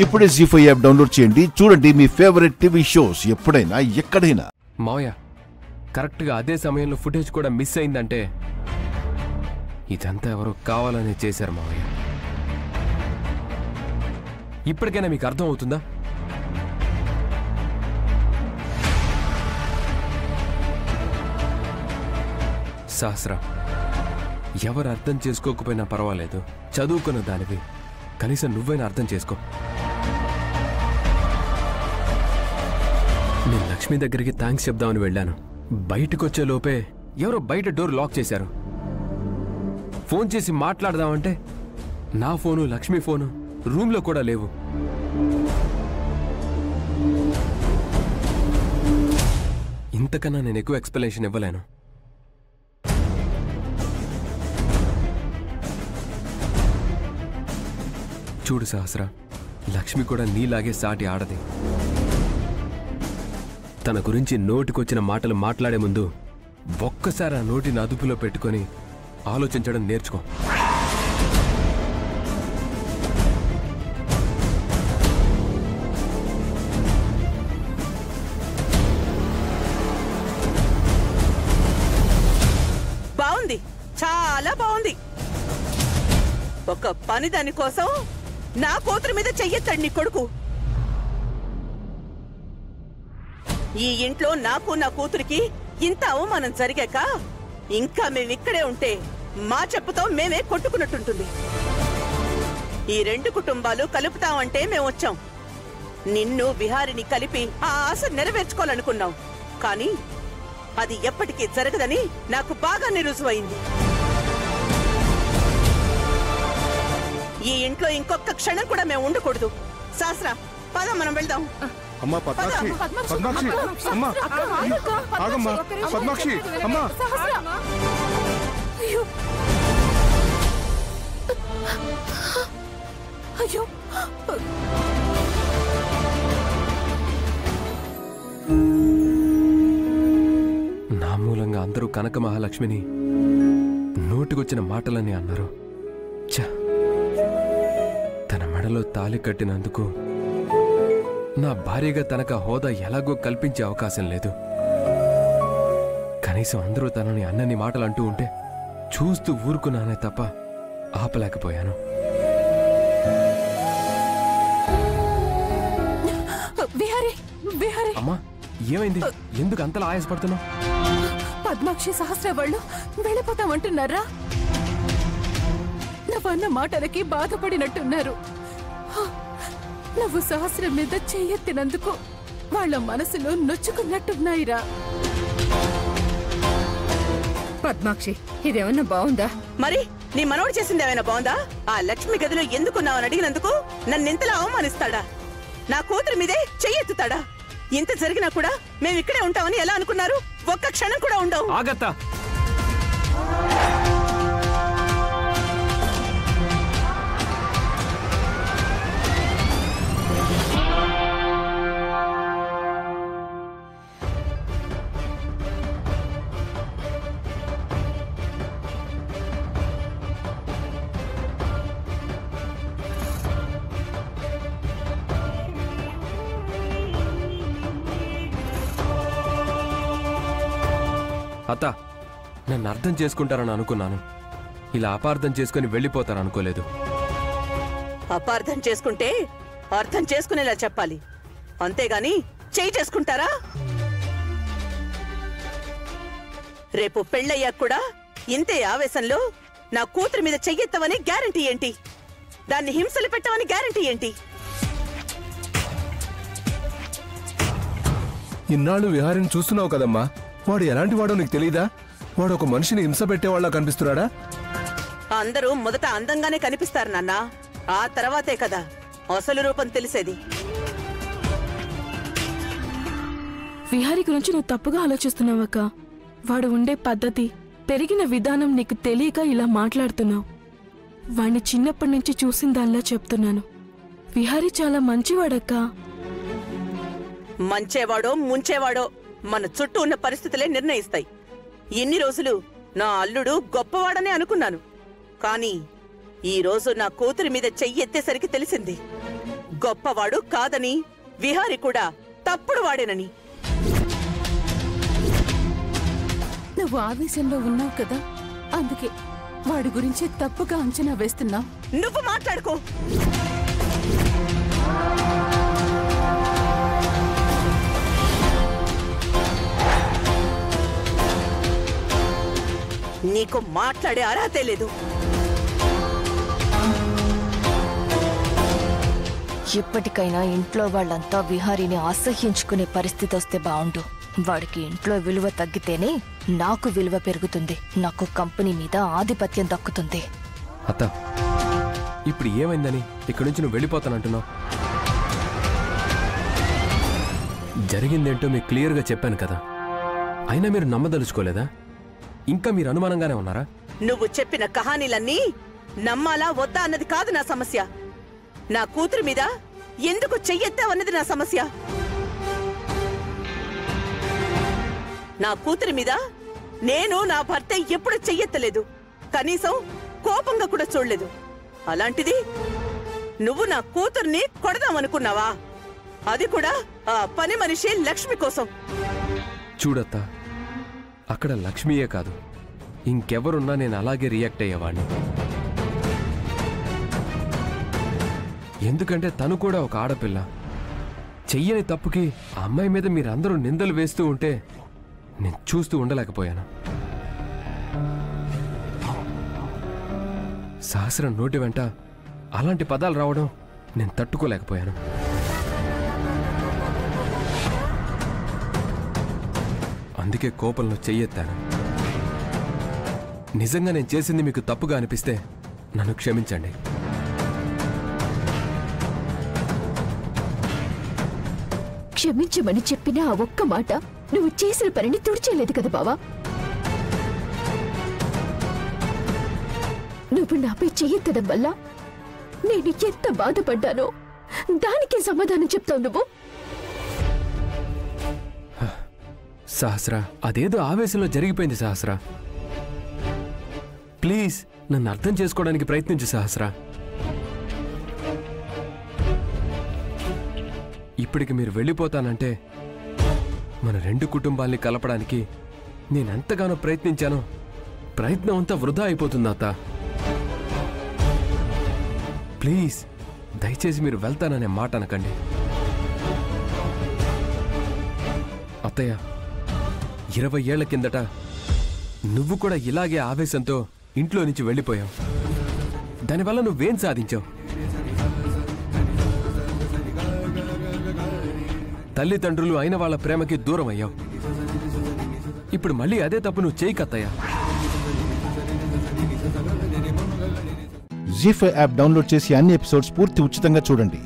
ఇప్పుడే జీ5 app download చేయండి. చూడండి మీ ఫేవరెట్ టీవీ షోస్ ఎప్పుడైనా ఎక్కడైనా. మావయ్య కరెక్ట్గా అదే సమయంలో ఫుటేజ్ కూడా మిస్ అయిందంటే ఇదంతా ఎవరో కావాలనే చేశారు మావయ్య. ఇప్పటికైనా మీకు అర్థం అవుతుందా? సహస్ర, ఎవరు అర్థం చేసుకోకపోయినా పర్వాలేదు, చదువుకున్న దానివి, కనీసం నువ్వైనా అర్థం చేసుకో. నేను లక్ష్మి దగ్గరికి థ్యాంక్స్ చెప్దామని వెళ్ళాను. బయటకు వచ్చే లోపే ఎవరో బయట డోర్ లాక్ చేశారు. ఫోన్ చేసి మాట్లాడదామంటే నా ఫోను, లక్ష్మి ఫోను రూమ్లో కూడా లేవు. ఇంతకన్నా నేను ఎక్కువ ఎక్స్ప్లెనేషన్ ఇవ్వలేను. చూడు సహస్ర, లక్ష్మి కూడా నీలాగే సాటి ఆడది. తన గురించి నోటికొచ్చిన మాటలు మాట్లాడే ముందు ఒక్కసారి ఆ నోటిని అదుపులో పెట్టుకొని ఆలోచించడం నేర్చుకో. బాగుంది, చాలా బాగుంది. ఒక పని దాని కోసం నా కూతురు మీద చెయ్యొచ్చాడు నీ కొడుకు. ఈ ఇంట్లో నాకు నా కూతురికి ఇంత అవమానం జరిగాక ఇంకా మేమిక్కడే ఉంటే మా చెప్పుతో మేమే కొట్టుకున్నట్టుంటుంది. ఈ రెండు కుటుంబాలు కలుపుతామంటే మేము వచ్చాం. నిన్ను విహారిని కలిపి ఆ ఆశ నెరవేర్చుకోవాలనుకున్నాం. కానీ అది ఎప్పటికీ జరగదని నాకు బాగా రుజువైంది. ఈ ఇంట్లో ఇంకొక క్షణం కూడా మేము ఉండకూడదు. శాస్త్ర, పద మనం వెళ్దాం. అమ్మా పద్మాక్షి, పద్మాక్షి, అమ్మా ఆగమ్మా, పద్మాక్షి, అమ్మా. అయ్యో, నా మూలంగా అందరూ కనక మహాలక్ష్మిని నోటికొచ్చిన మాటలని అన్నారు. తన మెడలో తాళి కట్టినందుకు నా భార్యగా తనకు హోదా ఎలాగో కల్పించే అవకాశం లేదు. కనీసం అందరూ తనని అన్నని మాటలు అంటూ ఉంటే చూస్తూ ఊరుకున్నానే తప్ప ఆపలేకపోయాను. అమ్మా, ఏమైంది? ఎందుకు అంతలా ఆయాసపడుతున్నావు? పద్మాక్షి, సహస్ర వాళ్ళు వెళ్ళిపోతామంటున్నారా? నువ్వన్న మాటలకి బాధపడినట్టున్నారు. నువ్వు సహస్రం మీద చెయ్యెత్తినందుకు వాళ్ళ మనసులో నొచ్చుకున్నట్టున్నాయిరా. పద్మాక్షి, ఇదేమన్నా బాగుందా? మరి నీ మనోడు చేసింది ఏమైనా బాగుందా? ఆ లక్ష్మి గదిలో ఎందుకున్నావని అడిగినందుకు నన్నింతలా అవమానిస్తాడా? నా కూతురి మీదే చెయ్యెత్తుతాడా? ఇంత జరిగినా కూడా మేమిక్కడే ఉంటామని ఎలా అనుకున్నారు? ఒక్క క్షణం కూడా ఉండవు. ఆగత్తా, అత్త, నన్ను అర్థం చేసుకుంటారని అనుకున్నాను. ఇలా అపార్థం చేసుకుని వెళ్ళిపోతారనుకోలేదు. అపార్థం చేసుకుంటే అర్థం చేసుకునేలా చెప్పాలి, అంతేగాని చేయి చేసుకుంటారా? రేపు పెళ్ళయ్యాక కూడా ఇంతే ఆవేశంలో నా కూతురి మీద చెయ్యెత్తవని గ్యారంటీ ఏంటి? దాన్ని హింసలు పెట్టవని గ్యారంటీ ఏంటి? ఇన్నాళ్ళు విహారిని చూస్తున్నావు కదమ్మా, వాడు ఎలాంటి వాడో నీకు తెలీదా? వాడు ఒక మనిషిని హింస పెట్టేవాళ్ళ కనిపిస్తున్నాడా? అందరూ మొదట అందంగానే కనిపిస్తారు నాన్న, ఆ తర్వాతే కదా అసలు రూపం తెలిసేది. విహారి గురించి నువ్వు తప్పుగా ఆలోచిస్తున్నావక్క. వాడు ఉండే పద్ధతి, పెరిగిన విధానం నీకు తెలియక ఇలా మాట్లాడుతున్నావు. వాణ్ణి చిన్నప్పటి నుంచి చూసిన దానిలా చెప్తున్నాను. విహారి చాలా మంచివాడక్కా. మంచేవాడో ముంచేవాడో మన చుట్టూ ఉన్న పరిస్థితులే నిర్ణయిస్తాయి. ఇన్ని రోజులు నా అల్లుడు గొప్పవాడనే అనుకున్నాను. కానీ ఈ రోజు నా కూతురి మీద చెయ్యి ఎత్తేసరికి తెలిసింది గొప్పవాడు కాదని, విహారి కూడా తప్పుడు వాడేనని. నువ్వు ఆవేశంలో ఉన్నావు కదా, అందుకే వాడి గురించి తప్పుగా అంచనా వేస్తున్నావు. నువ్వు మాట్లాడుకో. నీకు మాట్లాడే అర్హతే లేదు. ఇప్పటికైనా ఇంట్లో వాళ్ళంతా విహారీని అసహ్యించుకునే పరిస్థితి వస్తే బావుండు. వాడికి ఇంట్లో విలువ తగ్గితేనే నాకు విలువ పెరుగుతుంది, నాకు కంపెనీ మీద ఆధిపత్యం దక్కుతుంది. అత్త, ఇప్పుడు ఏమైందని ఇక్కడి నుంచి నువ్వు వెళ్ళిపోతానంటున్నావు? జరిగిందేంటో మీకు క్లియర్గా చెప్పాను కదా, అయినా మీరు నమ్మదలుచుకోలేదా? ఇంకా మీరు అనుమానంగానే ఉన్నారా? నువ్వు చెప్పిన కహానీలన్నీ నమ్మాలా వద్దా అన్నది కాదు నా సమస్య. నా కూతురి మీద ఎందుకు చెయ్యెత్తావన్నది నా సమస్య. నా కూతురి మీద నేను నా భర్త ఎప్పుడు చెయ్యెత్తలేదు, కనీసం కోపంగా కూడా చూడలేదు. అలాంటిది నువ్వు నా కూతుర్ని కొడదామనుకున్నావా? అది కూడా ఆ పని మనిషి లక్ష్మి కోసం. చూడత్తా, అక్కడ లక్ష్మీయే కాదు, ఇంకెవరున్నా నేను అలాగే రియాక్ట్ అయ్యేవాడిని. ఎందుకంటే తను కూడా ఒక ఆడపిల్ల. చెయ్యని తప్పుకి ఆ అమ్మాయి మీద మీరందరూ నిందలు వేస్తూ ఉంటే నేను చూస్తూ ఉండలేకపోయాను. సహస్రం నోటి వెంట అలాంటి పదాలు రావడం నేను తట్టుకోలేకపోయాను. అందుకే కోపంలో చెయ్యెత్తాను. నిజంగా నేను చేసింది మీకు తప్పుగా అనిపిస్తే నన్ను క్షమించండి. క్షమించమని చెప్పిన ఆ ఒక్క మాట నువ్వు చేసిన పనిని తుడిచేయలేదు కదా బావా. నువ్వు నాపై చెయ్యెత్తడం వల్ల నేను ఎంత బాధపడ్డానో దానికి సమాధానం చెప్తావు నువ్వు. సహస్ర, అదేదో ఆవేశంలో జరిగిపోయింది సహస్ర. ప్లీజ్ నన్ను అర్థం చేసుకోవడానికి ప్రయత్నించు సహస్ర. ఇప్పటికి మీరు వెళ్ళిపోతానంటే మన రెండు కుటుంబాల్ని కలపడానికి నేనెంతగానో ప్రయత్నించానో ప్రయత్నం అంతా వృధా అయిపోతుంది అత్త. ప్లీజ్ దయచేసి మీరు వెళ్తాననే మాట అనకండి. అత్తయ్య, 20 ఏళ్ల కిందట నువ్వు కూడా ఇలాగే ఆవేశంతో ఇంట్లో నుంచి వెళ్ళిపోయావు. దానివల్ల నువ్వేం సాధించావు? తల్లిదండ్రులు అయిన వాళ్ళ ప్రేమకి దూరం అయ్యావు. ఇప్పుడు మళ్ళీ అదే తప్పు నువ్వు చేయకత్తయ్యా. జీ5 యాప్ డౌన్లోడ్ చేసి అన్ని ఎపిసోడ్స్ పూర్తి ఉచితంగా చూడండి.